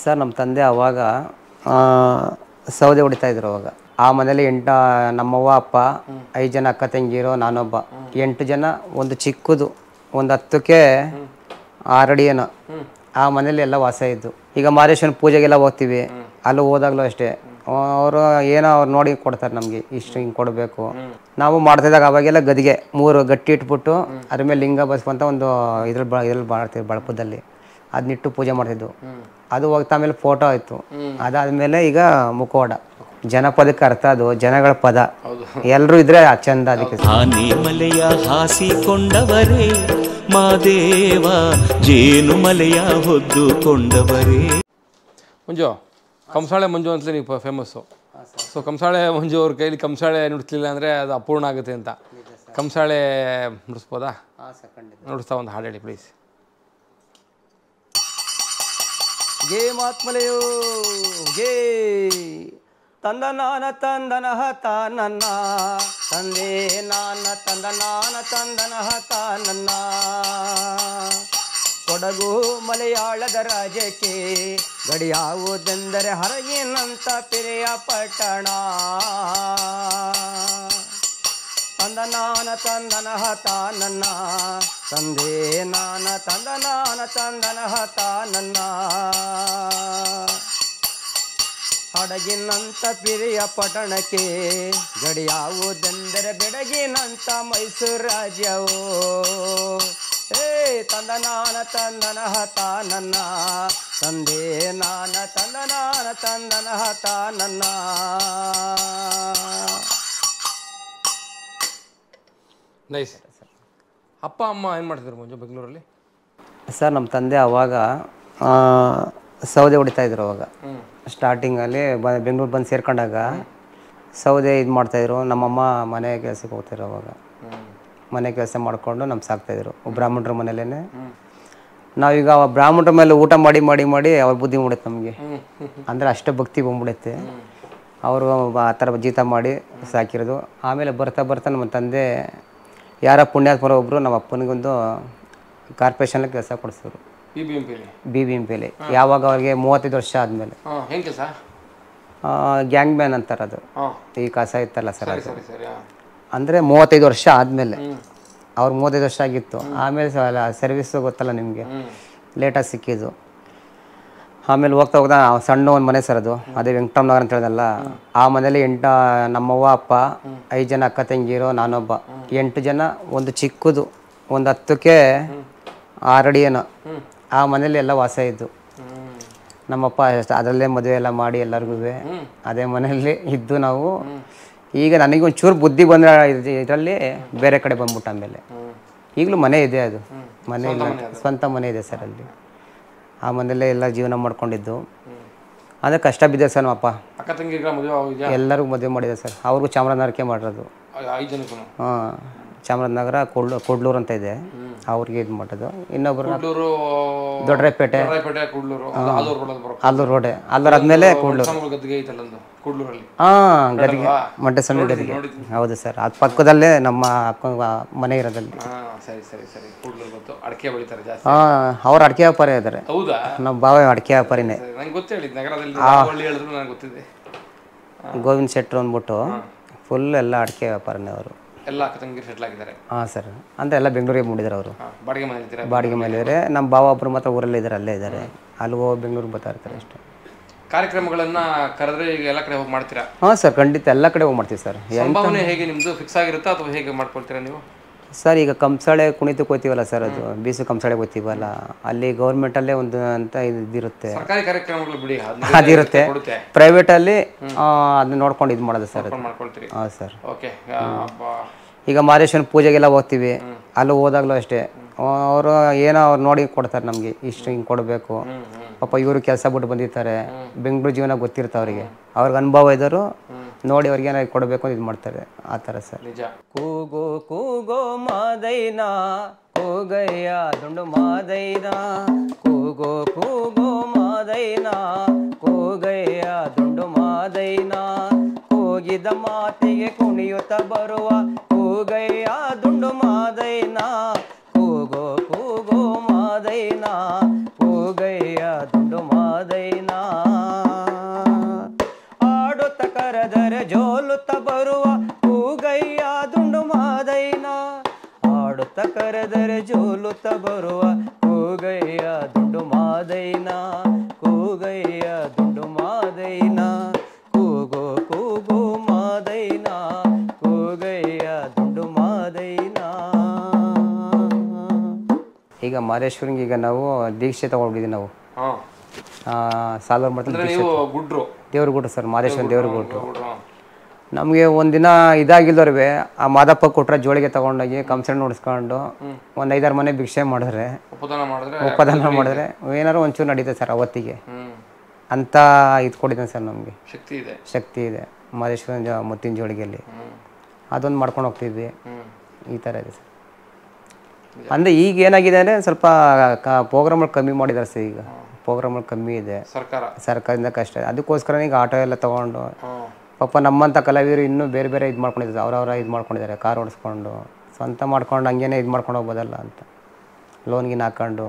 Sir ನಮ್ಮ ತಂದೆ ಅವಾಗ ಸೌದೆ ಹೊಡಿತಾಯಿದ್ರು ಅವಾಗ. ಆ ಮನೇಲಿ ನಮ್ಮವ್ವ ಅಪ್ಪ 5 ಜನ ಅಕ್ಕ ತಂಗಿರೋ, ನಾನೊಬ್ಬ, 8 ಜನ. ಒಂದು ಚಿಕ್ಕದು ಒಂದು 10ಕ್ಕೆ 6 ಅಡಿ ಏನೋ. ಆ ಮನೇಲಿ ಎಲ್ಲ ವಾಸ ಇದ್ದು. ಈಗ ಮಾದೇಶ್ವರನ ಪೂಜೆಗೆಲ್ಲ ಹೋಗ್ತೀವಿ, ಅಲ್ಲಿ ಹೋದಾಗಲೂ ಅಷ್ಟೇ ಅವರು ಏನೋ ಅವ್ರು ನೋಡಿ ಕೊಡ್ತಾರೆ ನಮಗೆ, ಇಷ್ಟು ಹಿಂಗೆ ಕೊಡಬೇಕು. ನಾವು ಮಾಡ್ತಿದ್ದಾಗ ಅವಾಗೆಲ್ಲ ಗದಿಗೆ 3 ಗಟ್ಟಿ ಇಟ್ಬಿಟ್ಟು ಅದ್ರ ಮೇಲೆ ಲಿಂಗ ಬಸ್ಕೊಂತ ಒಂದು ಇದ್ರಲ್ಲಿ ಮಾಡ್ತೀವಿ, ಬಳಪದಲ್ಲಿ ಅದನ್ನಿಟ್ಟು ಪೂಜೆ ಮಾಡ್ತಿದ್ದು. ಅದು ಹೋಗ್ತಾ ಆಮೇಲೆ ಫೋಟೋ ಆಯಿತು. ಅದಾದಮೇಲೆ ಈಗ ಮುಖವಾಡ. ಜನಪದಕ್ಕೆ ಅರ್ಥ ಅದು ಜನಗಳ ಪದ, ಎಲ್ಲರೂ ಇದ್ರೆ ಚಂದ. ಅದಕ್ಕೆ ಆನೆ ಮಲೆಯ ಹಾಸಿಕೊಂಡವರೇ ಮಾದೇವ, ಜೇನು ಮಲೆಯ ಹೊದ್ದುಕೊಂಡವರೇ. ಮಂಜು, ಕಂಸಾಳೆ ಮಂಜು ಅಂತಲೇ ನೀವು ಫೇಮಸ್ಸು. ಸೊ ಕಂಸಾಳೆ ಮಂಜು ಅವ್ರ ಕೈಲಿ ಕಂಸಾಳೆ ನುಡಿಸ್ಲಿಲ್ಲ ಅಂದರೆ ಅದು ಅಪೂರ್ಣ ಆಗುತ್ತೆ ಅಂತ. ಕಂಸಾಳೆ ನುಡಿಸ್ಬೋದಾ? ನುಡಿಸ್ತಾ ಒಂದು ಹಾಡು ಹೇಳಿ ಪ್ಲೀಸ್. ಗೇ ಮಾತ್ಮಲೆಯೋ ಗೇ ತಂದನಾನ ತಂದನಹ ತಾನನ್ನ ತಂದೆ ನಾನ ತಂದನಾನ ತಂದನಹ ತಾನನ್ನ. ಕೊಡಗು ಮಲಯಾಳದ ರಾಜ್ಯಕ್ಕೆ ಗಡಿಯಾವುದೆಂದರೆ ಹರಗಿನಂತ ಪಿರಿಯ ಪಟ್ಟಣ. ತಂದನಾನ ತಂದನಹ ತಾನನ್ನ ತಂದೆ ನಾನ ತಂದನಾನ ತಂದನಹ ತಾನನ್ನ. ಹಡಗಿನಂತ ಪಿರಿಯ ಪಟ್ಟಣಕ್ಕೆ ಗಡಿಯಾವುದೆಂದರೆ ಬೆಡಗಿನಂತ ಮೈಸೂರು ರಾಜ್ಯವೋ. ತಂದನಾನ ತಂದನಹ ತಾನನ್ನ ತಂದೆ ನಾನ ತಂದನಾನ ತಂದನಹ ತಾನನ್ನ. ನೈಸ್. ಅಪ್ಪ ಅಮ್ಮ ಏನು ಮಾಡ್ತಿದ್ರು ಮಂಜು ಬೆಂಗಳೂರಲ್ಲಿ? ಸರ್ ನಮ್ಮ ತಂದೆ ಅವಾಗ ಸೌದೆ ಹೊಡಿತಾಯಿದ್ರು ಅವಾಗ. ಸ್ಟಾರ್ಟಿಂಗಲ್ಲಿ ಬೆಂಗಳೂರು ಬಂದು ಸೇರ್ಕೊಂಡಾಗ ಸೌದೆ ಇದು ಮಾಡ್ತಾಯಿದ್ರು. ನಮ್ಮಮ್ಮ ಮನೆ ಕೆಲಸಕ್ಕೆ ಹೋಗ್ತಾಯಿದ್ರು ಅವಾಗ. ಮನೆ ಕೆಲಸ ಮಾಡಿಕೊಂಡು ನಮ್ಮ ಸಾಕ್ತಾಯಿದ್ರು ಬ್ರಾಹ್ಮಣರ ಮನೇಲೇ. ನಾವೀಗ ಬ್ರಾಹ್ಮಣರ ಮೇಲೆ ಊಟ ಮಾಡಿ ಮಾಡಿ ಮಾಡಿ ಅವ್ರ ಬುದ್ಧಿ ಮೂಡುತ್ತೆ ನಮಗೆ, ಅಂದರೆ ಅಷ್ಟೇ ಭಕ್ತಿ ಬಂದ್ಬಿಡುತ್ತೆ. ಅವರು ಆ ಥರ ಜೀತ ಮಾಡಿ ಸಾಕಿರೋದು. ಆಮೇಲೆ ಬರ್ತಾ ಬರ್ತಾ ನಮ್ಮ ತಂದೆ ಯಾರ ಪುಣ್ಯಾತ್ಮರ ಒಬ್ಬರು ನಮ್ಮ ಅಪ್ಪನಿಗೊಂದು ಕಾರ್ಪೊರೇಷನಲ್ಲಿ ಕೆಲಸ ಕೊಡಿಸಿದ್ರು, BBMPಲಿ. ಯಾವಾಗ ಅವ್ರಿಗೆ 35 ವರ್ಷ ಆದಮೇಲೆ. ಏನು ಕೆಲಸ? ಗ್ಯಾಂಗ್ ಮ್ಯಾನ್ ಅಂತಾರೆ ಅದು, ಈ ಕಸ ಇತ್ತಲ್ಲ ಸರ್ ಅದು. ಅಂದರೆ 35 ವರ್ಷ ಆದಮೇಲೆ, ಅವ್ರಿಗೆ 35 ವರ್ಷ ಆಗಿತ್ತು. ಆಮೇಲೆ ಸರ್ವಿಸ್ಸು ಗೊತ್ತಲ್ಲ ನಿಮಗೆ, ಲೇಟಾಗಿ ಸಿಕ್ಕಿದ್ದು. ಆಮೇಲೆ ಹೋಗ್ತಾ ಹೋಗ್ತಾ ಸಣ್ಣ ಒಂದು ಮನೆ ಸರ್ ಅದು, ಅದೇ ವೆಂಕಟರಾಮನಗರ ಅಂತ ಹೇಳಿದಲ್ಲ. ಆ ಮನೇಲಿ ನಮ್ಮವ್ವ ಅಪ್ಪ 5 ಜನ ಅಕ್ಕ ತಂಗಿರೋ, ನಾನೊಬ್ಬ, 8 ಜನ. ಒಂದು ಚಿಕ್ಕದು ಒಂದು 10ಕ್ಕೆ 6 ಅಡಿ ಏನೋ. ಆ ಮನೇಲಿ ಎಲ್ಲ ವಾಸ ಇದ್ದು. ನಮ್ಮಪ್ಪ ಅದರಲ್ಲೇ ಮದುವೆ ಎಲ್ಲ ಮಾಡಿ ಎಲ್ಲರಿಗೂ ಅದೇ ಮನೆಯಲ್ಲಿ ಇದ್ದು ನಾವು. ಈಗ ನನಗೊಂಚೂರು ಬುದ್ಧಿ ಬಂದರೆ ಇದರಲ್ಲಿ ಬೇರೆ ಕಡೆ ಬಂದ್ಬಿಟ್ಟು ಆಮೇಲೆ ಈಗಲೂ ಮನೆ ಇದೆ, ಅದು ಮನೆ ಇಲ್ಲ, ಸ್ವಂತ ಮನೆ ಇದೆ ಸರ್ ಅಲ್ಲಿ. ಆ ಮನೆಯಲ್ಲೇ ಎಲ್ಲ ಜೀವನ ಮಾಡ್ಕೊಂಡಿದ್ದು. ಅದೇ ಕಷ್ಟ ಬಿದ್ದೆ ಸರ್ ನಮ್ಮಪ್ಪ. ಅಕ್ಕ ತಂಗಿಗೆ ಎಲ್ಲರಿಗೂ ಮದುವೆ ಮಾಡಿದೆ ಸರ್. ಅವ್ರಿಗೂ ಚಾಮರಾಜನಗರಕ್ಕೆ ಮಾಡಿರೋದು. 5 ಜನಕ್ಕೂ? ಹಾಂ, ಚಾಮರಾಜನಗರ ಕೊಡ್ಲೂರು ಅಂತ ಇದೆ, ಅವ್ರಿಗೆ ಇದು ಮಾಡೋದು. ಇನ್ನೊಬ್ಬರು ದೊಡ್ಡಪೇಟೆ, ಆಲೂರು ರೋಡೆ, ಆಲೂರು ಆದಮೇಲೆ ಕೂಡ್ಲೂರು. ಹಾಂ, ಗದಿಗೆ ಮಂಟೇಸ್ವಾಮಿ ಗದಿಗೆ. ಹೌದು ಸರ್, ಅದು ಪಕ್ಕದಲ್ಲೇ ನಮ್ಮ ಅಕ್ಕ ಮನೆ ಇರೋದಲ್ಲಿ. ಹಾಂ, ಅವ್ರು ಅಡಿಕೆ ವ್ಯಾಪಾರ ಇದ್ದಾರೆ. ನಮ್ಮ ಭಾವ ಅಡಿಕೆ ವ್ಯಾಪಾರಿನೇ. ಗೋವಿಂದ ಶೆಟ್ರು ಅಂದ್ಬಿಟ್ಟು ಫುಲ್ ಎಲ್ಲ ಅಡಿಕೆ ವ್ಯಾಪಾರನೇ ಅವರು. ಎಲ್ಲ ಅಕ್ಕ ತಂಗಿ ಸೆಟ್ಲ್ ಆಗಿದ್ದಾರೆ? ಹಾಂ ಸರ್, ಅಂದರೆ ಎಲ್ಲ ಬೆಂಗಳೂರಿಗೆ ಮೂಡಿದ್ದಾರೆ ಅವರು. ಬಾಡಿಗೆ ಮೇಲೆ ಇದ್ದಾರೆ. ನಮ್ಮ ಭಾವ ಒಬ್ಬರು ಮಾತ್ರ ಊರಲ್ಲೇ ಇದ್ದಾರೆ, ಅಲ್ಲೇ ಇದ್ದಾರೆ. ಅಲ್ಲಿ ಹೋಗಿ ಬೆಂಗಳೂರಿಗೆ ಬರ್ತಾ ಇರ್ತಾರೆ ಅಷ್ಟೇ. ಕಾರ್ಯಕ್ರಮಗಳನ್ನು ಕರೆದ್ರೆ ಈಗ ಎಲ್ಲ ಕಡೆ ಹೋಗಿ ಮಾಡ್ತೀರಾ? ಹಾಂ ಸರ್, ಖಂಡಿತ ಎಲ್ಲ ಕಡೆ ಹೋಗಿ ಮಾಡ್ತೀವಿ ಸರ್. ಸಂಭಾವನೆ ಹೇಗೆ ನಿಮ್ಮದು ಫಿಕ್ಸ್ ಆಗಿರುತ್ತಾ ಅಥವಾ ಹೇಗೆ ಮಾಡ್ಕೊಳ್ತೀರಾ ನೀವು? ಸರ್, ಈಗ ಕಂಸಾಳೆ ಕುಣಿತಕ್ಕೆ ಹೋಗ್ತೀವಲ್ಲ ಸರ್, ಅದು ಬೀಸು ಕಂಸಾಳೆ ಹೋಗ್ತೀವಲ್ಲ, ಅಲ್ಲಿ ಗೌರ್ಮೆಂಟಲ್ಲೇ ಒಂದು ಅಂತ ಇದಿರುತ್ತೆ, ಸರ್ಕಾರಿ ಕಾರ್ಯಕ್ರಮಗಳು ಬಿಡಿ, ಅದಿರುತ್ತೆ. ಪ್ರೈವೇಟಲ್ಲಿ ಅದನ್ನ ನೋಡ್ಕೊಂಡು ಇದು ಮಾಡೋದು ಸರ್. ಹಾಂ ಸರ್. ಓಕೆ. ಈಗ ಮಾದೇಶ್ವರನ ಪೂಜೆಗೆಲ್ಲ ಹೋಗ್ತೀವಿ, ಅಲ್ಲಿ ಹೋದಾಗಲೂ ಅಷ್ಟೇ ಅವರು ಏನೋ ಅವ್ರು ನೋಡಿ ಕೊಡ್ತಾರೆ ನಮಗೆ, ಇಷ್ಟು ಹಿಂಗೆ ಕೊಡಬೇಕು. ಪಾಪ ಇವರು ಕೆಲಸ ಬಿಟ್ಟು ಬಂದಿರ್ತಾರೆ, ಬೆಂಗಳೂರು ಜೀವನ ಗೊತ್ತಿರುತ್ತೆ ಅವರಿಗೆ, ಅವ್ರಿಗೆ ಅನುಭವ ಇದ್ದರು ನೋಡಿ ಅವ್ರಿಗೆ ಏನಾದ್ರು ಕೊಡಬೇಕು ಅಂತ ಇದು ಮಾಡ್ತಾರೆ. ಆ ಥರ ಸರ್. ಕೂಗೋ ಕೂಗೋ ಮಾದೈನಾ ಕೂಗಯ್ಯ ದುಂಡು ಮಾದೈನಾ, ಕೂಗೋ ಕೂಗೋ ಮಾದೈನಾ ಕೂಗಯ್ಯ ದುಂಡು ಮಾದೈನಾ, ಕೂಗಿದ ಮಾತಿಗೆ ಕುಣಿಯುತ್ತ ಬರುವ ಕೂಗಯ್ಯ ದುಂಡು ಮಾದೈನಾ, ಕೂಗೋ ಕೂಗೋ ಮಾದೈನಾ ಕೂಗಯ್ಯ ದುಂಡು ಮಾದೈನಾ. ಜೋಲುತ್ತ ಬರುವ ಕೂಗಯ್ಯ ದುಂಡು ಮಾದೈನ ಆಡುತ್ತ ಕರೆದರೆ ಜೋಲುತ್ತ ಬರುವ ಕೂಗಯ್ಯ ದುಂಡು ಮಾದೈನ ಕೂಗಯ್ಯ ದುಂಡು ಮಾದೈನ ಕೂಗೋ ಕೂಗೋ ಮಾದೈನ ಕೂಗಯ್ಯ ದುಂಡು ಮಾದೈನ. ಈಗ ಮಾದೇಶ್ವರಂಗೆ ಈಗ ನಾವು ದೀಕ್ಷೆ ತಗೊಂಡಿದ್ದೀವಿ ನಾವು ಸಾಲ್ವರ್ ಮಾಡ್ತಾರೆ ದೇವ್ರ ಗುಡ್ರು ಸರ್, ಮಾದೇಶ್ವರನ್ ದೇವ್ರ ಗುಡ್ರು. ನಮಗೆ ಒಂದಿನ ಇದಾಗಿಲ್ದವ್ರೆ ಆ ಮಾದಪ್ಪ ಕೊಟ್ರೆ ಜೋಳಿಗೆ ತಗೊಂಡೋಗಿ ಕಂಸಣ್ಣ ನೋಡಿಸ್ಕೊಂಡು ಒಂದು 5-6 ಮನೆ ಭಿಕ್ಷೆ ಮಾಡಿದ್ರೆ ಉಪದಾನ ಮಾಡಿದ್ರೆ ಏನಾರು ಒಂಚೂರು ನಡೀತದೆ ಸರ್ ಅವತ್ತಿಗೆ ಅಂತ ಇದು ಕೊಟ್ಟಿದ್ದಾನೆ ಸರ್. ನಮಗೆ ಶಕ್ತಿ ಇದೆ ಮಾದೇಶ್ವರನ ಮುತ್ತಿನ ಜೋಳಿಗೆಯಲ್ಲಿ, ಅದೊಂದು ಮಾಡ್ಕೊಂಡು ಹೋಗ್ತಿದ್ವಿ. ಈ ಥರ ಇದೆ ಸರ್. ಅಂದರೆ ಈಗ ಏನಾಗಿದೆ ಅಂದರೆ ಸ್ವಲ್ಪ ಪ್ರೋಗ್ರಾಮ್ಗಳು ಕಮ್ಮಿ ಮಾಡಿದ್ದಾರೆ ಸರ್. ಈಗ ಪ್ರೋಗ್ರಾಮ್ಗಳು ಕಮ್ಮಿ ಇದೆ ಸರ್ಕಾರದಿಂದ ಕಷ್ಟ. ಅದಕ್ಕೋಸ್ಕರ ಈಗ ಆಟೋ ಎಲ್ಲ ತೊಗೊಂಡು ಪಾಪ ನಮ್ಮಂಥ ಕಲಾವಿದರು ಇನ್ನೂ ಬೇರೆ ಬೇರೆ ಇದು ಮಾಡ್ಕೊಂಡಿದ್ದಾರೆ. ಅವರವರ ಇದು ಮಾಡ್ಕೊಂಡಿದ್ದಾರೆ, ಕಾರ್ ಓಡಿಸ್ಕೊಂಡು ಸ್ವಂತ ಮಾಡ್ಕೊಂಡು ಹಂಗೇನೆ ಇದು ಮಾಡ್ಕೊಂಡು ಹೋಗ್ಬೋದಲ್ಲ ಅಂತ ಲೋನ್ಗಿನ ಹಾಕೊಂಡು.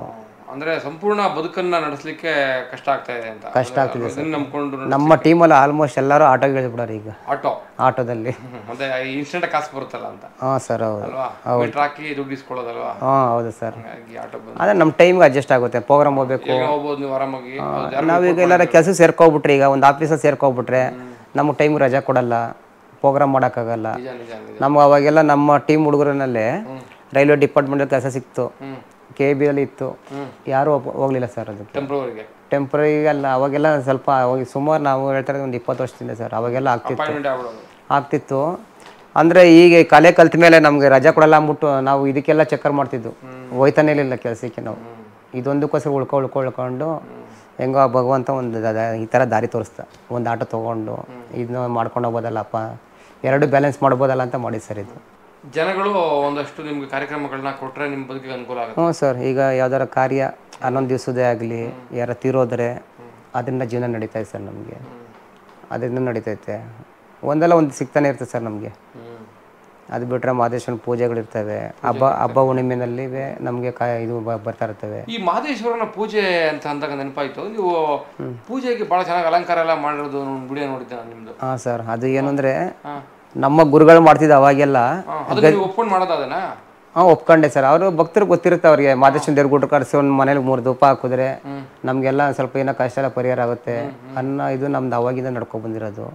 ಅಂದರೆ ಸಂಪೂರ್ಣ ಬದುಕನ್ನು ನಡೆಸಲಿಕ್ಕೆ ಕಷ್ಟ ಆಗ್ತಾ ಇದೆ ಅಂತ ಕಷ್ಟ ಆಗ್ತಿದೆ ಸರ್. ನಮ್ಮ ಟೀಮಲ್ಲಿ ಆಲ್ಮೋಸ್ಟ್ ಎಲ್ಲರೂ ಆಟೋಗೆ ಇಳಿದ್ಬಿಡೋರು ಈಗ ಆಟೋದಲ್ಲಿ. ಮತ್ತೆ ಇನ್ಸ್ಟೆಂಟ್ ಕಾಸು ಬರುತ್ತಲ್ಲ ಅಂತ. ಹಾಂ ಸರ್ ಹೌದು ಹಾಕಿ ದುಡ್ಡು ಇಸ್ಕೊಳ್ಳೋದಲ್ವಾ. ಹಾಂ ಹೌದು ಸರ್. ಅದೇ ನಮ್ಮ ಟೈಮ್ಗೆ ಅಡ್ಜಸ್ಟ್ ಆಗುತ್ತೆ. ಪ್ರೋಗ್ರಾಮ್ ಹೋಗ್ಬೇಕು ನಾವೀಗ ಎಲ್ಲಾರ ಕೆಲಸ ಸೇರ್ಕೊಬಿಟ್ರೆ, ಈಗ ಒಂದು ಆಫೀಸಲ್ಲಿ ಸೇರ್ಕೊಬಿಟ್ರೆ ನಮಗೆ ಟೈಮ್ಗೆ ರಜಾ ಕೊಡಲ್ಲ, ಪ್ರೋಗ್ರಾಮ್ ಮಾಡೋಕ್ಕಾಗಲ್ಲ. ನಮ್ಗೆ ಅವಾಗೆಲ್ಲ ನಮ್ಮ ಟೀಮ್ ಹುಡುಗರನ್ನಲ್ಲೇ ರೈಲ್ವೆ ಡಿಪಾರ್ಟ್ಮೆಂಟಲ್ಲಿ ಕೆಲಸ ಸಿಕ್ತು, KBL ಅಲ್ಲಿ ಇತ್ತು, ಯಾರೂ ಹೋಗ್ಲಿಲ್ಲ ಸರ್. ಅದಕ್ಕೆ ಟೆಂಪ್ರರಿ ಅಲ್ಲ, ಅವಾಗೆಲ್ಲ ಸ್ವಲ್ಪ ಸುಮಾರು ನಾವು ಹೇಳ್ತಾರೆ ಒಂದು 20 ವರ್ಷದಿಂದ ಸರ್ ಅವಾಗೆಲ್ಲ ಆಗ್ತಿತ್ತು. ಅಂದರೆ ಈಗ ಕಲೆ ಕಲ್ತ ಮೇಲೆ ನಮಗೆ ರಜಾ ಕೊಡಲ್ಲ ಅಂದ್ಬಿಟ್ಟು ನಾವು ಇದಕ್ಕೆಲ್ಲ ಚಕ್ಕರ್ ಮಾಡ್ತಿದ್ದು, ಹೋಯ್ತಾನೆ ಇರಲಿಲ್ಲ ಕೆಲಸಕ್ಕೆ. ನಾವು ಇದೊಂದಕ್ಕೋಸ್ಕರ ಉಳ್ಕೊಂಡು ಹೆಂಗೋ ಭಗವಂತ ಒಂದು ಈ ಥರ ದಾರಿ ತೋರಿಸ್ತ, ಒಂದು ಆಟೋ ತೊಗೊಂಡು ಇದನ್ನ ಮಾಡ್ಕೊಂಡು ಹೋಗ್ಬೋದಲ್ಲಪ್ಪ, ಎರಡು ಬ್ಯಾಲೆನ್ಸ್ ಮಾಡ್ಬೋದಲ್ಲ ಅಂತ ಮಾಡಿ ಸರ್. ಇದು ಜನಗಳು ಒಂದಷ್ಟು ನಿಮ್ಗೆ ಕಾರ್ಯಕ್ರಮಗಳನ್ನ ಕೊಟ್ಟರೆ ನಿಮ್ಮ ಬದುಕಿಗೆ ಅನುಕೂಲ ಆಗುತ್ತೆ. ಹ್ಞೂ ಸರ್. ಈಗ ಯಾವ್ದಾರ ಕಾರ್ಯ 11 ದಿವಸದೇ ಆಗಲಿ, ಯಾರ ತೀರೋದ್ರೆ ಅದರಿಂದ ಜೀವನ ನಡೀತೈತೆ ಸರ್. ನಮಗೆ ಅದರಿಂದ ನಡೀತೈತೆ, ಒಂದಲ್ಲ ಒಂದು ಸಿಗ್ತಾನೆ ಇರ್ತದೆ ಸರ್ ನಮಗೆ. ಅದು ಬಿಟ್ಟರೆ ಮಹದೇಶ್ವರನ ಪೂಜೆಗಳಿರ್ತವೆ, ಹಬ್ಬ ಹುಣ್ಣಿಮೆನಲ್ಲಿ ನಮಗೆ ಇದು ಬರ್ತಾ ಇರ್ತವೆ. ಈ ಮಹದೇಶ್ವರನ ಪೂಜೆ ಅಂತ ಅಂದಾಗ ನೆನಪಾಯ್ತು, ನೀವು ಪೂಜೆಗೆ ಭಾಳ ಚೆನ್ನಾಗಿ ಅಲಂಕಾರ ಎಲ್ಲ ಮಾಡಿರೋದು ವಿಡಿಯೋ ನೋಡಿದ್ದೆ ನಾನು ನಿಮ್ಮದು. ಹಾಂ ಸರ್. ಅದು ಏನಂದರೆ ನಮ್ಮ ಗುರುಗಳು ಮಾಡ್ತಿದ್ದ ಅವಾಗೆಲ್ಲ ಒಪ್ಕೊಂಡು ಮಾಡೋದನ್ನ. ಹಾಂ ಒಪ್ಕೊಂಡೆ ಸರ್. ಅವರು ಭಕ್ತರು ಗೊತ್ತಿರುತ್ತೆ ಅವ್ರಿಗೆ, ಮಹದೇಶ್ವರನ ದೇವ್ರ ಗುಡ್ಡ ಕರೆಸಿ ಒಂದು ಮನೇಲಿ 3 ಧೂಪ ಹಾಕಿದ್ರೆ ನಮಗೆಲ್ಲ ಸ್ವಲ್ಪ ಏನೋ ಕಷ್ಟ ಎಲ್ಲ ಪರಿಹಾರ ಆಗುತ್ತೆ ಅನ್ನೋ ಇದು ನಮ್ದು ಅವಾಗಿಂದ ನಡ್ಕೊಂಡು ಬಂದಿರೋದು.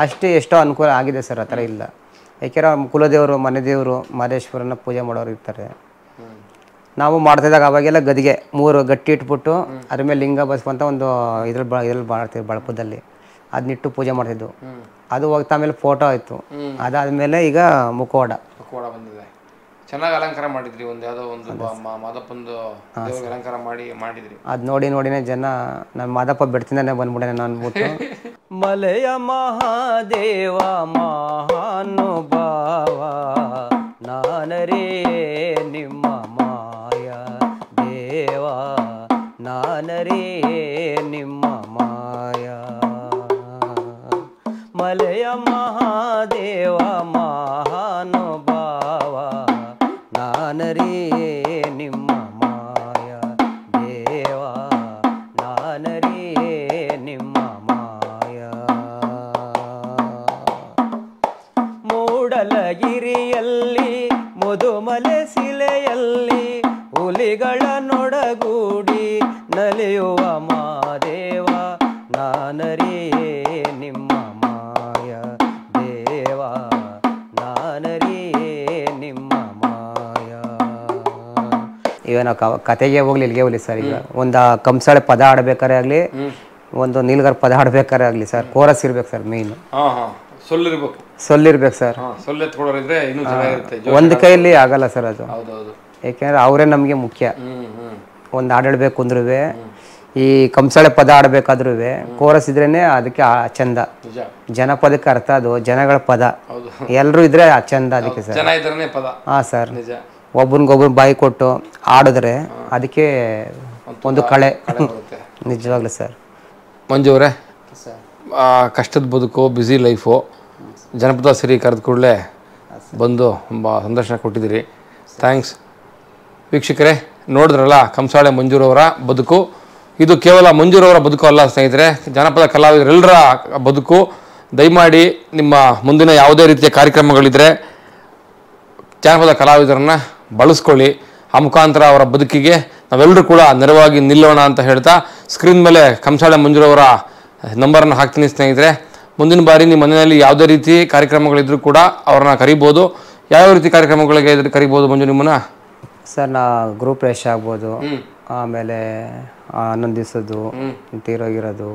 ಅಷ್ಟೇ ಎಷ್ಟೋ ಅನುಕೂಲ ಆಗಿದೆ ಸರ್. ಆ ಥರ ಇಲ್ಲ. ಯಾಕೆಂದ್ರೆ ಕುಲದೇವರು ಮನೆ ದೇವರು ಮಹದೇಶ್ವರನ ಪೂಜೆ ಮಾಡೋರು ಇರ್ತಾರೆ. ನಾವು ಮಾಡ್ತಿದ್ದಾಗ ಅವಾಗೆಲ್ಲ ಗದಿಗೆ 3 ಗಟ್ಟಿ ಇಟ್ಬಿಟ್ಟು ಅದ್ರ ಮೇಲೆ ಲಿಂಗ ಬಸ್ಕೊಂತ ಒಂದು ಇದ್ರಲ್ಲಿ ಮಾಡ್ತೀವಿ ಬಳಪದಲ್ಲಿ, ಅದನ್ನಿಟ್ಟು ಪೂಜೆ ಮಾಡ್ತಿದ್ದು. ಅದು ಹೋಗ್ತಾ ಆಮೇಲೆ ಫೋಟೋ ಆಯಿತು. ಅದಾದಮೇಲೆ ಈಗ ಮುಖವಾಡ ಬಂದಿದೆ. ಚೆನ್ನಾಗಿ ಅಲಂಕಾರ ಮಾಡಿದ್ರಿ, ಒಂದು ಯಾವುದೋ ಒಂದು ಮಾದಪ್ಪಂದು ಅಲಂಕಾರ ಮಾಡಿದ್ರಿ. ಅದು ನೋಡಿನೇ ಜನ ನಾನು ಮಾದಪ್ಪ ಬೆಡ್ತಿಂದಾನೆ ಬಂದ್ಬಿಟ್ಟೆ ನಾನು ಅಂದ್ಬಿಟ್ಟು. ಮಲೆಯ ಮಹಾದೇವ ಮಹಾನುಭಾವ ನಾನರೇ ನಿಮ್ಮ ಮಾಯ ದೇವ, ನಾನರೇ ನಿಮ್ಮ ಮಾಯ. ಮಲೆಯ ಮಹಾದೇವ ಮಹಾನುಭಾವ ನಾನರೇ ನಿಮ್ಮ ಮಾಯ ದೇವ, ನಾನರೇ ನಿಮ್ಮ ಮಾಯ. ಮೂಡಲಗಿರಿಯಲ್ಲಿ ಮುದುಮಲೆ ಶಿಲೆಯಲ್ಲಿ ಹುಲಿಗಳ ನೊಡಗೂಡಿ ನಲಿಯುವ ಮಾದೇವ, ನಾನರೇ ನಿಮ್ಮ ಮಾಯ ಈಗ ನಾವು ಕತೆಗೆ ಹೋಗ್ಲಿ ಇಲ್ಲಿಗೆ ಹೋಗ್ಲಿ ಸರ್. ಈಗ ಒಂದು ಕಂಸಾಳೆ ಪದ ಆಡ್ಬೇಕಾರೆ ಆಗಲಿ, ಒಂದು ನೀಲ್ಗಾರ ಪದ ಆಡ್ಬೇಕಾರೆ ಆಗಲಿ ಸರ್, ಕೋರಸ್ ಇರ್ಬೇಕು ಸರ್ ಮೇಯ್ನು. ಸೊಲ್ಲಿರ್ಬೇಕು ಸರ್. ಒಂದು ಕೈಯಲ್ಲಿ ಆಗಲ್ಲ ಸರ್ ಅದು, ಯಾಕೆಂದ್ರೆ ಅವರೇ ನಮಗೆ ಮುಖ್ಯ. ಒಂದು ಹಾಡಾಡ್ಬೇಕು ಅಂದ್ರೂ, ಈ ಕಂಸಾಳೆ ಪದ ಆಡ್ಬೇಕಾದ್ರೂ ಕೋರಸ್ ಇದ್ರೇನೆ ಅದಕ್ಕೆ ಚಂದ. ಜನಪದಕ್ಕೆ ಅರ್ಥ ಅದು ಜನಗಳ ಪದ, ಎಲ್ಲರೂ ಇದ್ರೆ ಚಂದ ಅದಕ್ಕೆ ಸರ್. ಹಾಂ ಸರ್, ಒಬ್ಬರಿಗೊಬ್ರು ಬಾಯಿ ಕೊಟ್ಟು ಆಡಿದ್ರೆ ಅದಕ್ಕೆ ಒಂದು ಕಳೆ ನಿಜವಾಗ್ಲೂ ಸರ್. ಮಂಜು ಅವರೇ, ಕಷ್ಟದ ಬದುಕು, ಬ್ಯುಸಿ ಲೈಫು, ಜನಪದ ಸಿರಿ ಕರೆದ ಕೂಡಲೇ ಬಂದು ತುಂಬ ಸಂದರ್ಶನ ಕೊಟ್ಟಿದ್ದೀರಿ. ಥ್ಯಾಂಕ್ಸ್. ವೀಕ್ಷಕರೇ, ನೋಡಿದ್ರಲ್ಲ ಕಂಸಾಳೆ ಮಂಜೂರವರ ಬದುಕು. ಇದು ಕೇವಲ ಮಂಜೂರವರ ಬದುಕು ಅಲ್ಲ ಸ್ನೇಹಿತರೆ, ಜನಪದ ಕಲಾವಿದರೆಲ್ಲರ ಬದುಕು. ದಯಮಾಡಿ ನಿಮ್ಮ ಮುಂದಿನ ಯಾವುದೇ ರೀತಿಯ ಕಾರ್ಯಕ್ರಮಗಳಿದ್ದರೆ ಜಾನಪದ ಕಲಾವಿದರನ್ನು ಬಳಸ್ಕೊಳ್ಳಿ. ಆ ಮುಖಾಂತರ ಅವರ ಬದುಕಿಗೆ ನಾವೆಲ್ಲರೂ ಕೂಡ ನೆರವಾಗಿ ನಿಲ್ಲೋಣ ಅಂತ ಹೇಳ್ತಾ, ಸ್ಕ್ರೀನ್ ಮೇಲೆ ಕಂಸಾಳೆ ಮಂಜೂರವರ ನಂಬರನ್ನು ಹಾಕ್ತೀನಿ ಸ್ನೇಹಿತರೆ. ಮುಂದಿನ ಬಾರಿ ನಿಮ್ಮ ಮನೆಯಲ್ಲಿ ಯಾವುದೇ ರೀತಿ ಕಾರ್ಯಕ್ರಮಗಳಿದ್ರೂ ಕೂಡ ಅವ್ರನ್ನ ಕರಿಬೋದು. ಯಾವ್ಯಾವ ರೀತಿ ಕಾರ್ಯಕ್ರಮಗಳಿಗೆ ಕರಿಬೋದು ಮಂಜು ನಿಮ್ಮನ್ನ? ಸರ್, ನಾ ಗ್ರೂಪ್ ರೇಷ್ ಆಗ್ಬೋದು, ಆಮೇಲೆ 11 ದಿವಸದ್ದು ತೀರೋಗಿರೋದು,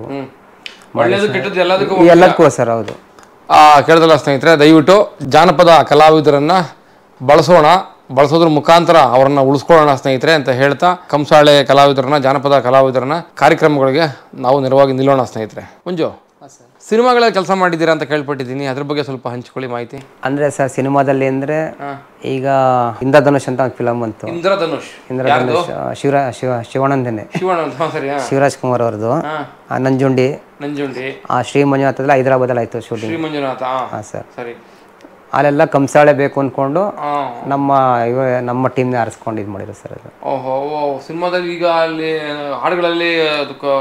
ಎಲ್ಲದಕ್ಕೂ ಸರ್. ಹೌದು, ಕೇಳಿದಲ್ಲ ಸ್ನೇಹಿತರೆ, ದಯವಿಟ್ಟು ಜಾನಪದ ಕಲಾವಿದರನ್ನು ಬಳಸೋದ್ರ ಮುಖಾಂತರ ಅವರನ್ನ ಉಳಿಸ್ಕೊಳ್ಳೋಣ ಸ್ನೇಹಿತರೆ ಅಂತ ಹೇಳ್ತಾ, ಕಂಸಾಳೆ ಕಲಾವಿದರನ್ನ, ಜಾನಪದ ಕಲಾವಿದರನ್ನ ಕಾರ್ಯಕ್ರಮಗಳಿಗೆ ನಾವು ನೆರವಾಗಿ ನಿಲ್ಲೋಣ ಸ್ನೇಹಿತರೆ. ಮಂಜು, ಸಿನಿಮಾಗಳಲ್ಲಿ ಕೆಲಸ ಮಾಡಿದ್ದೀರಾ ಅಂತ ಕೇಳ್ಪಟ್ಟಿದ್ದೀನಿ, ಅದ್ರ ಬಗ್ಗೆ ಸ್ವಲ್ಪ ಹಂಚ್ಕೊಳ್ಳಿ ಮಾಹಿತಿ. ಅಂದ್ರೆ ಸರ್, ಸಿನಿಮಾದಲ್ಲಿ ಅಂದ್ರೆ ಈಗ ಇಂದ್ರಧನುಷ್ ಅಂತ ಒಂದು ಫಿಲಮ್ ಬಂತು. ಇಂದ್ರಧನುಷ್ ಶಿವಾನಂದನೆ, ಶಿವರಾಜ್ ಕುಮಾರ್ ಅವ್ರದ್ದು. ನಂಜುಂಡಿ, ಶ್ರೀ ಮಂಜುನಾಥ್ ಹೈದರಾಬಾದಲ್ಲಿ ಆಯ್ತು ಶೂಟಿಂಗ್. ಹಾಂ ಸರ್, ಅಲ್ಲೆಲ್ಲ ಕಂಸಾಳೆ ಬೇಕು ಅಂದ್ಕೊಂಡು ನಮ್ಮ ಟೀಮ್ನ ಆರಿಸ್ಕೊಂಡು ಇದು ಮಾಡಿದ್ರು ಸರ್. ಅದು ಸಿನಿಮಾದಲ್ಲಿ ಈಗ ಅಲ್ಲಿ ಹಾಡುಗಳಲ್ಲಿ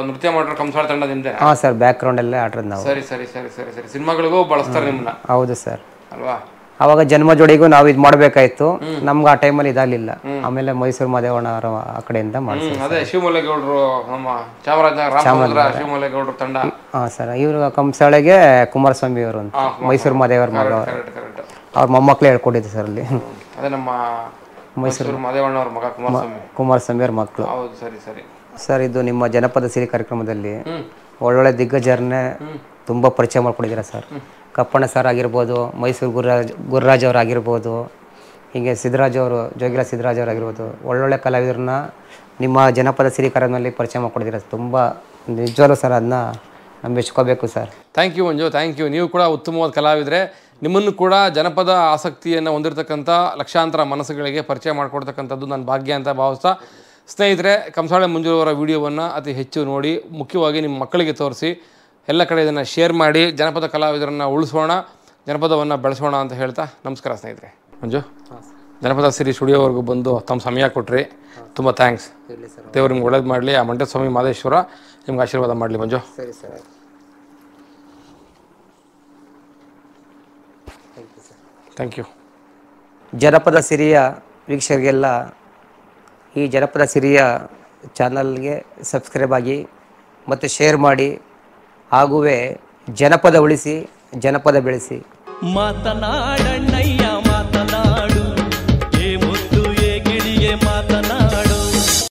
ನೃತ್ಯ ಮಾಡಿರೋ ಕಂಸಾಳೆ ತಂಡ ನಿಮ್ದೆ? ಹಾಂ ಸರ್, ಬ್ಯಾಕ್ ಗ್ರೌಂಡ್ ಅಲ್ಲೇ ಆಡ್ರದ್ದು ನಾವು. ಸರಿ ಸರಿ ಸರಿ ಸರಿ ಸರಿ ಸಿನಿಮಾಗಳಿಗೂ ಬಳಸ್ತಾರೆ ನಿಮ್ಮನ್ನ? ಹೌದು ಸರ್. ಅಲ್ವಾ? ಅವಾಗ ಜನ್ಮ ಜೋಡಿಗೂ ನಾವು ಇದು ಮಾಡಬೇಕಾಯ್ತು, ನಮ್ಗೆ ಆ ಟೈಮಲ್ಲಿ ಇದಾಗಲಿಲ್ಲ. ಆಮೇಲೆ ಮೈಸೂರು ಮಾದೇವಣ್ಣ ಅವರ ಆ ಕಡೆಯಿಂದ ಮಾಡಿದ್ರು. ಅದೇ ಶಿವಮಲ್ಲೇಗೌಡರು, ನಮ್ಮ ಚಾಮರಾಜನಗರ ಶಿವಮಲ್ಲೇಗೌಡರು ತಂಡ. ಹಾಂ ಸರ್, ಇವರು ಕಂಸಾಳೆಗೆ ಕುಮಾರಸ್ವಾಮಿ ಅವರು ಅಂತ, ಮೈಸೂರು ಮಾದೇವರ ಮಗ, ಅವ್ರ ಮೊಮ್ಮಕ್ಕಳು ಹೇಳ್ಕೊಟ್ಟಿದ್ದು ಸರ್ ಅಲ್ಲಿ. ಅದೇ ನಮ್ಮ ಮೈಸೂರು ಮಾದೇವಣ್ಣ ಅವ್ರ ಮಗ ಕುಮಾರಸ್ವಾಮಿ ಅವ್ರ ಮಕ್ಕಳು. ಹೌದು, ಸರಿ ಸರಿ ಸರ್. ಇದು ನಿಮ್ಮ ಜನಪದ ಸಿರಿ ಕಾರ್ಯಕ್ರಮದಲ್ಲಿ ಒಳ್ಳೊಳ್ಳೆ ದಿಗ್ಗಜರನ್ನೇ ತುಂಬ ಪರಿಚಯ ಮಾಡ್ಕೊಂಡಿದ್ದೀರಾ ಸರ್. ಕಪ್ಪಣ್ಣ ಸರ್ ಆಗಿರ್ಬೋದು, ಮೈಸೂರು ಗುರುರಾಜ್ ಅವರು ಆಗಿರ್ಬೋದು, ಹೀಗೆ ಸಿದ್ದರಾಜ್ ಅವರು, ಜೋಗಿಲ ಸಿದ್ದರಾಜ್ ಅವರು ಆಗಿರ್ಬೋದು, ಒಳ್ಳೊಳ್ಳೆ ಕಲಾವಿದರನ್ನ ನಿಮ್ಮ ಜನಪದ ಸಿರಿ ಕಾರ್ಯಕ್ರಮದಲ್ಲಿ ಪರಿಚಯ ಮಾಡ್ಕೊಂಡಿದ್ದೀರಾ. ತುಂಬ ನಿಜವಾಗ್ಲೂ ಸರ್, ಅದನ್ನ ನಾವು ಮೆಚ್ಕೋಬೇಕು sir. Thank you Manju, thank you. ನೀವು ಕೂಡ ಉತ್ತಮವಾದ ಕಲಾವಿದರೆ. ನಿಮ್ಮನ್ನು ಕೂಡ ಜನಪದ ಆಸಕ್ತಿಯನ್ನು ಹೊಂದಿರತಕ್ಕಂಥ ಲಕ್ಷಾಂತರ ಮನಸ್ಸುಗಳಿಗೆ ಪರಿಚಯ ಮಾಡಿಕೊಡ್ತಕ್ಕಂಥದ್ದು ನನ್ನ ಭಾಗ್ಯ ಅಂತ ಭಾವಿಸ್ತಾ, ಸ್ನೇಹಿತರೆ, ಕಂಸಾಳೆ ಮಂಜುರವರ ವಿಡಿಯೋವನ್ನು ಅತಿ ಹೆಚ್ಚು ನೋಡಿ, ಮುಖ್ಯವಾಗಿ ನಿಮ್ಮ ಮಕ್ಕಳಿಗೆ ತೋರಿಸಿ, ಎಲ್ಲ ಕಡೆ ಇದನ್ನು ಶೇರ್ ಮಾಡಿ, ಜನಪದ ಕಲಾವಿದರನ್ನು ಉಳಿಸೋಣ, ಜನಪದವನ್ನು ಬೆಳೆಸೋಣ ಅಂತ ಹೇಳ್ತಾ ನಮಸ್ಕಾರ ಸ್ನೇಹಿತರೆ. ಮಂಜು, ಜನಪದ ಸಿರಿ ಸ್ಟುಡಿಯೋವರೆಗೂ ಬಂದು ತಮ್ಮ ಸಮಯ ಕೊಟ್ಟರೆ ತುಂಬ ಥ್ಯಾಂಕ್ಸ್. ದೇವರು ನಿಮ್ಗೆ ಒಳ್ಳೇದು ಮಾಡಲಿ. ಆ ಮಂಟೇಶ್ವರ ಸ್ವಾಮಿ ಮಾದೇಶ್ವರ ನಿಮ್ಗೆ ಆಶೀರ್ವಾದ ಮಾಡಲಿ ಮಂಜು. ಸರಿ ಸರ್, ಥ್ಯಾಂಕ್ ಯು. ಜನಪದ ಸಿರಿಯ ವೀಕ್ಷಕರಿಗೆಲ್ಲ ಈ ಜನಪದ ಸಿರಿಯ ಚಾನಲ್ಗೆ ಸಬ್ಸ್ಕ್ರೈಬ್ ಆಗಿ ಮತ್ತು ಶೇರ್ ಮಾಡಿ, ಹಾಗೂವೇ ಜನಪದ ಉಳಿಸಿ, ಜನಪದ ಬೆಳೆಸಿ. ಮಾತನಾಡಣ್ಣ